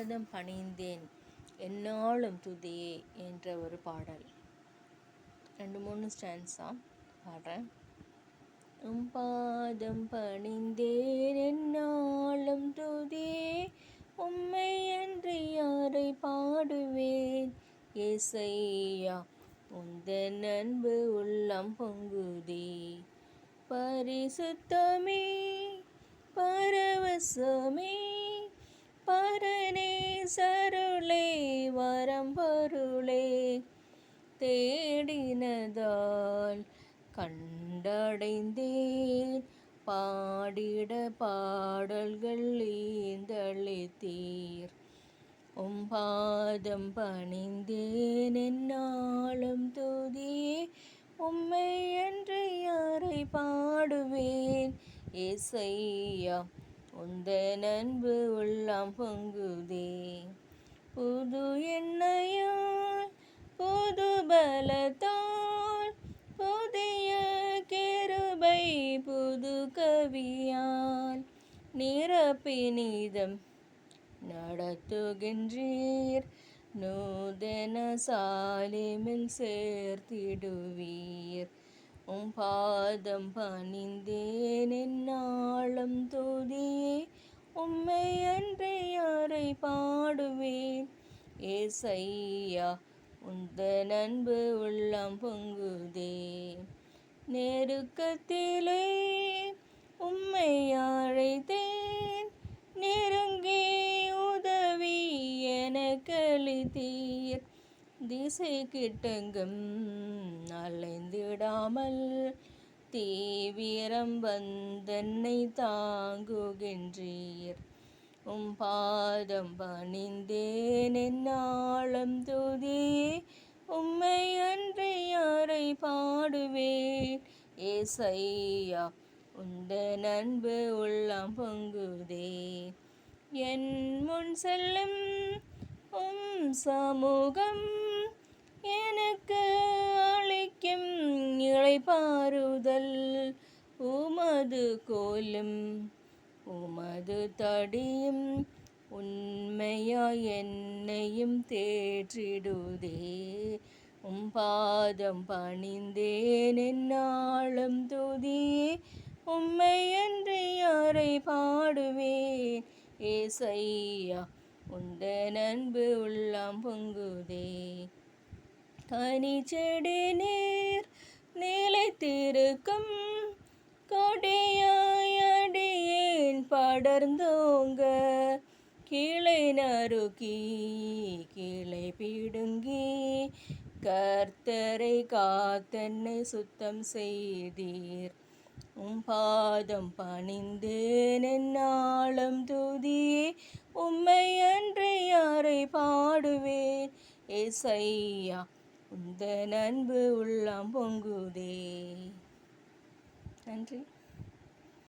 பாதம் பணிந்தேன் எந்நாளும் துதியே என்ற ஒரு பாடல். 2-3 ஸ்டான்ஸா பாடுறேன். பாதம் பணிந்தேன் எந்நாளும் துதியே, உம்மை அன்றி யாரை பாடுவேன் ஏசையா, உந்தன் அன்பு உள்ளம் பொங்குதே. பரிசுத்தமே பரவசமே பரநேசருளே வரம்பொருளே, தேடினதால் கண்டடைந்தேன் பாடிட பாடல்கள் ஈந்தளித்தீர். பாதம் பணிந்தேன் எந்நாளும் துதியே, உம்மை அன்றி யாரை பாடுவேன் ஏசையா, உந்தன் அன்பு உள்ளம் பொங்குதே. புது எண்ணெயால் புது பலத்தால் புதிய கிருபை புது கவியால் நிரப்பினிதம் நடத்துகின்றீர், நூதன சாலிமில் சேர்த்திடுவீர். பாதம் பணிந்தேன் எந்நாளும் துதியே, உம்மை அன்றி யாரை பாடுவேன் ஏசையா, உந்தன் அன்பு உள்ளம் பொங்குதே. நெருக்கத்திலே உம்மை அழைத்தேன், நெருங்கி உதவி எனக்களித்தீர். திசை கிட்டெங்கும் அலைந்திடாமல் தீவிரம் வந்தென்னை தாங்குகின்றீர். பாதம் பணிந்தேன் எந்நாளும் துதியே, உம்மை அன்றி யாரை பாடுவேன் ஏசையா, உந்தன் அன்பு உள்ளம் பொங்குதே. என் முன் செல்லும் சமூகம் எனக்கு அளிக்கும் இளைப்பாறுதல், உமது கோலும் உமது தடியும் உண்மையாய் என்னையும் தேற்றிடுதே. பாதம் பணிந்தேன் எந்நாளும் துதியே, உம்மை அன்றி யாரை பாடுவேன் ஏசையா, உந்தன் அன்பு உள்ளம் பொங்குதே. கனிச்செடி நீர் நிலைத்திருக்கும் கொடியாய் அடியேன் படர்ந்தோங்க, கிளை நறுக்கி கிளை பிடுங்கி கர்த்தரை காத்தென்னை சுத்தம் செய்தீர். பாதம் பணிந்தேன் எந்நாளும் துதியே, உம்மை அன்றி யாரை பாடுவேன் ஏசையா, உந்தன் அன்பு உள்ளம் பொங்குதே. நன்றி.